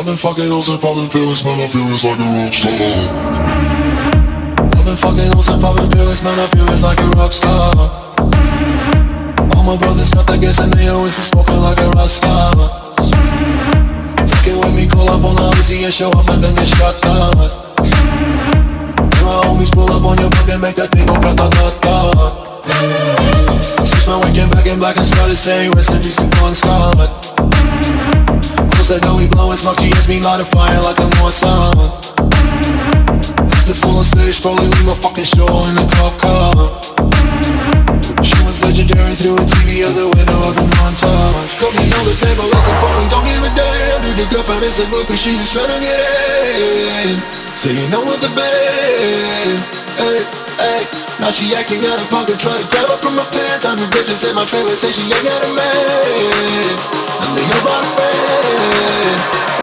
I've been fucking hoes and popping pills, man, I feel it's like a rock star. I've been fucking hoes and popping pills, man, I feel it's like a rock star. All my brothers got that gas and they always been smoking like a rock star. Fucking with me, call up on the Uzi and show up and then get shot down. My homies pull up on your block and make that thing go grata-ta-ta. Switch my weekend back in black and started saying rest in peace to Bon Scott. Cause I know we blowin' smoke, GS me light a fire like a Mossad. The full on stage, probably leave my fucking show in a cop car. She was legendary through a TV out the window of the montage. Cooking on the table like a party, don't give a damn. Dude, the girlfriend is a book, but she just tryna get in. Saying no with the band, hey, hey. Now she acting out of pocket, try to grab her from my pants. I'm the bitches in my trailer, say she ain't got a man, and they all brought a friend.